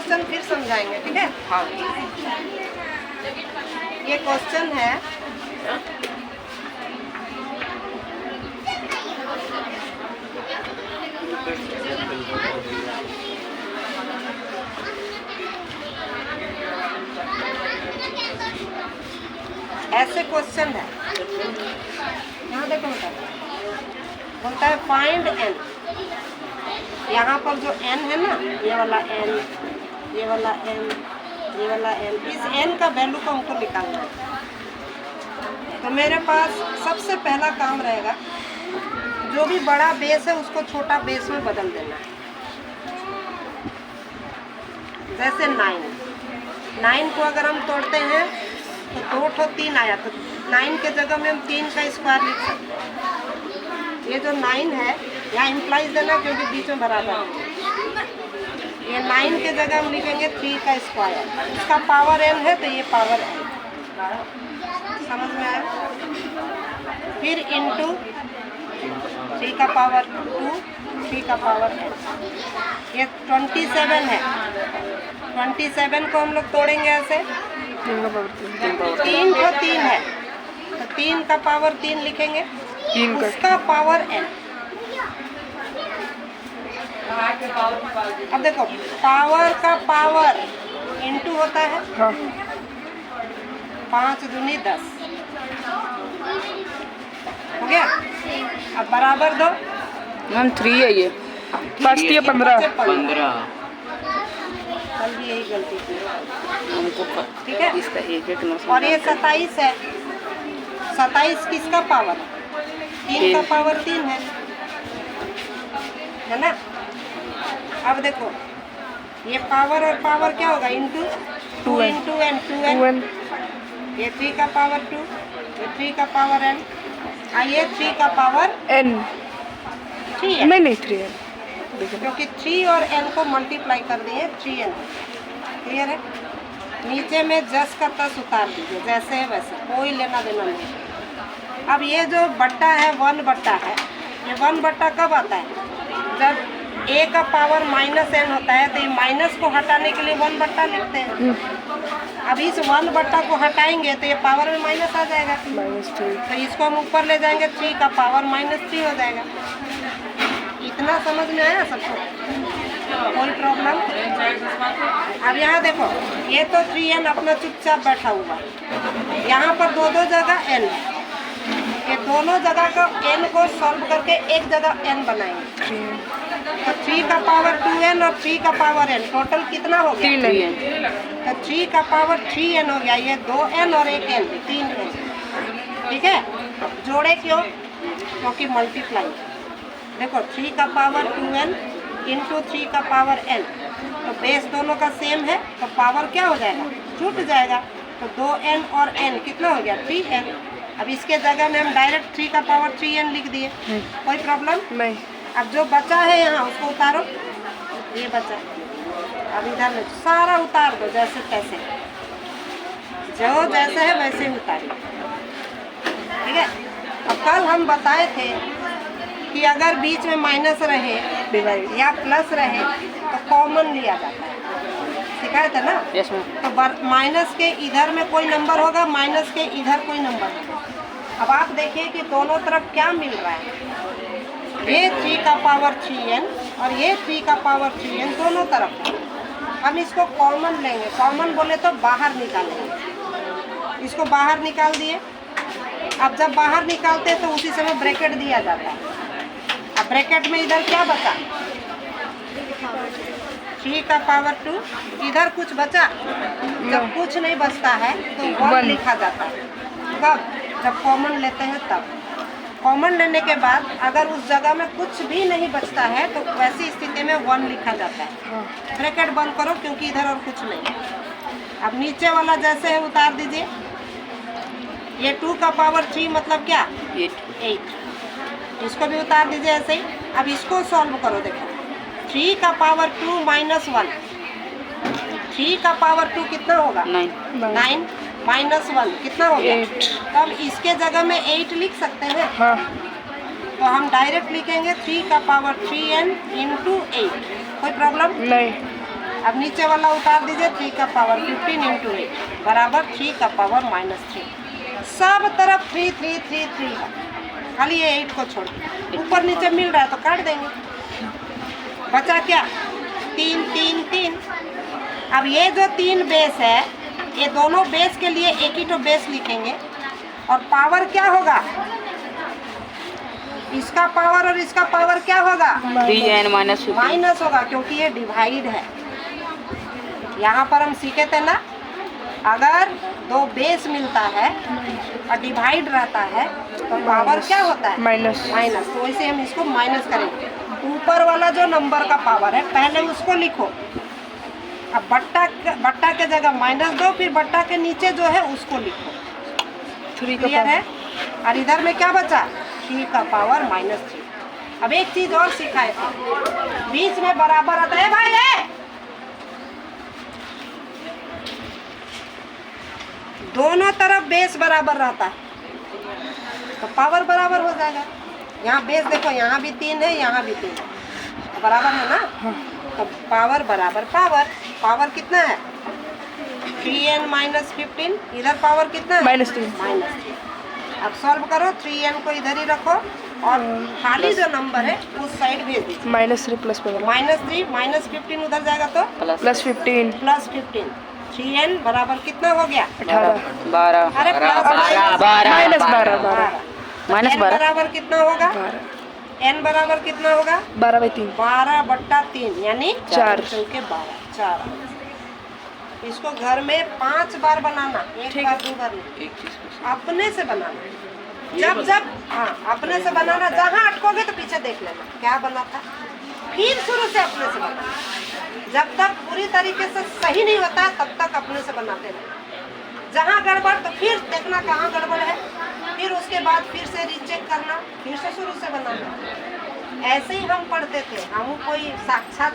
Question फिर समझाएंगे, ठीक है? हाँ। ये क्वेश्चन है, ऐसे क्वेश्चन है, यहाँ देखो बोलता है फाइंड एन। यहाँ पर जो एन है ना, ये वाला एन, ये वाला एन, ये वाला एन, इस एन का वैल्यू को हमको निकालना है। तो मेरे पास सबसे पहला काम रहेगा, जो भी बड़ा बेस है उसको छोटा बेस में बदल देना है। जैसे 9 को अगर हम तोड़ते हैं तो 2 ठो 3 आया, तो 9 के जगह में हम 3 का स्क्वायर लिख सकते हैं। ये जो 9 है यहाँ इम्प्लाइज देना, क्योंकि बीच में बराबर है। ये 9 के जगह हम लिखेंगे 3 का स्क्वायर, इसका पावर n है तो ये पावर n, समझ में आया? फिर इंटू 3 का पावर 2, 3 का पावर n, ये 27 है। 27 को हम लोग तोड़ेंगे ऐसे, 3 को 3 है तो 3 का पावर 3 लिखेंगे, उसका पावर n। अब देखो पावर का पावर इंटू होता है, हाँ। 5 दूनी 10 हो गया। अब बराबर दो, मैम 3 है ये, बचती है 15। कल भी यही गलती की हमको, ठीक है? इसका एक और ये 27 है, 27 किसका पावर? 3 का पावर 3 है ना? अब देखो ये पावर और पावर क्या होगा, इंटू 2 इंटू एन, 2n, ये 3 का पावर 2, ये 3 का पावर n, ये 3 का पावर n, 3 है, नहीं 3n, क्योंकि 3 और n को मल्टीप्लाई कर दिए 3n। क्लियर है? नीचे में जस का तस उतार दीजिए, जैसे है वैसे, कोई लेना देना नहीं। अब ये जो बट्टा है 1 बट्टा है, ये 1 बट्टा कब आता है? जब a का पावर -n होता है, तो ये माइनस को हटाने के लिए 1 बट्टा लिखते हैं। अब इस 1 बट्टा को हटाएंगे तो ये पावर में माइनस आ जाएगा, तो इसको हम ऊपर ले जाएंगे, 3 का पावर -3 हो जाएगा। इतना समझ में आया सबको? कोई प्रॉब्लम? अब यहाँ देखो ये तो 3n अपना चुपचाप बैठा हुआ, यहाँ पर दो जगह n, ये दोनों जगह का n को सॉल्व करके एक जगह n बनाएंगे। तो 3 का पावर 2n और 3 का पावर n, टोटल कितना हो गया? 3n। तो 3 का पावर 3n हो गया, ये 2n और एक n, 3n। ठीक है? जोड़े क्यों? क्योंकि मल्टीप्लाई। देखो 3 का पावर 2n इंटू 3 का पावर n, तो बेस दोनों का सेम है, तो पावर क्या हो जाएगा? छूट जाएगा। तो 2n और n कितना हो गया? 3n। अब इसके जगह में हम डायरेक्ट 3 का पावर 3n लिख दिए, कोई प्रॉब्लम नहीं। अब जो बचा है यहाँ उसको उतारो, ये बचा, अब इधर में सारा उतार दो जैसे तैसे, जो जैसे है वैसे ही उतारिए, ठीक है? अब कल हम बताए थे कि अगर बीच में माइनस रहे या प्लस रहे तो कॉमन लिया जाता है, सिखाया था ना? Yes ma'am. तो माइनस के इधर में कोई नंबर होगा, माइनस के इधर कोई नंबर होगा। अब आप देखिए कि दोनों तरफ क्या मिल रहा है, ये 3 का पावर 3n और ये 3 का पावर 3n, दोनों तरफ। हम इसको कॉमन लेंगे, कॉमन बोले तो बाहर निकालेंगे, इसको बाहर निकाल दिए। अब जब बाहर निकालते हैं तो उसी समय ब्रैकेट दिया जाता है। अब ब्रैकेट में इधर क्या बचा? 3 का पावर 2, इधर कुछ बचा? जब कुछ नहीं बचता है तो 1 लिखा जाता है। कब? जब कॉमन लेते हैं तब। कॉमन लेने के बाद अगर उस जगह में कुछ भी नहीं बचता है तो वैसी स्थिति में 1 लिखा जाता है। ब्रैकेट बंद करो क्योंकि इधर और कुछ नहीं है। अब नीचे वाला जैसे है उतार दीजिए। ये 2 का पावर 3 मतलब क्या? 8। इसको भी उतार दीजिए ऐसे ही। अब इसको सॉल्व करो, देखो 3 का पावर 2 माइनस 1, 3 का पावर 2 कितना होगा? 9 माइनस 1 कितना हो गया? 8। तब इसके जगह में 8 लिख सकते हैं। हाँ। तो हम डायरेक्ट लिखेंगे 3 का पावर 3n इंटू 8। कोई प्रॉब्लम नहीं। अब नीचे वाला उतार दीजिए, 3 का पावर 15 इंटू 8 बराबर 3 का पावर -3। सब तरफ 3 3 3 3 है, खाली ये 8 को छोड़ के ऊपर नीचे मिल रहा है तो काट देंगे। बचा क्या? 3 3 3। अब ये जो 3 बेस है, ये दोनों बेस के लिए एक ही तो बेस लिखेंगे और पावर क्या होगा? इसका पावर और इसका पावर क्या होगा? 3n माइनस माइनस होगा, क्योंकि ये डिवाइड है। यहाँ पर हम सीखे थे ना, अगर दो बेस मिलता है और डिवाइड रहता है तो पावर क्या होता है? माइनस। माइनस। तो वैसे हम इसको माइनस करेंगे। ऊपर वाला जो नंबर का पावर है पहले उसको लिखो, अब बट्टा के जगह माइनस दो, फिर बट्टा के नीचे जो है उसको लिखो। 3 का क्लियर है? पावर और इधर में क्या बचा? 3 का पावर -3। अब एक चीज और सिखाए थे, बीच में बराबर आता है भाई है, दोनों तरफ बेस बराबर रहता है तो पावर बराबर हो जाएगा। यहाँ बेस देखो, यहाँ भी 3 है, यहाँ भी 3 है, बराबर है ना? तो पावर बराबर पावर। पावर कितना है? 3n - 15। इधर पावर कितना है? -3। -3। अब सॉल्व करो, 3n को इधर ही रखो और खाली जो नंबर है उस साइड भेज दीजिए। -3 प्लस -3 -15 उधर जाएगा तो +15 +15। 3n बराबर कितना हो गया? 18 12 अरे प्लस -12 माइनस n 12 बराबर कितना होगा? n बराबर कितना होगा? 12/3 12/3 यानी 4 चौके 12 4। इसको घर में 5 बार बनाना, एक बार 2 बार नहीं, अपने से बनाना। जब हाँ अपने से बनाना, जहाँ अटकोगे तो पीछे देख लेना क्या बना था, फिर शुरू से अपने से बनाना। जब तक पूरी तरीके से सही नहीं होता तब तक अपने से बनाते रहना। जहाँ गड़बड़ तो फिर देखना कहाँ गड़बड़ है, फिर उसके बाद फिर से रीचेक करना, फिर से शुरू से बनाना। ऐसे ही हम पढ़ते थे, हम कोई साक्षात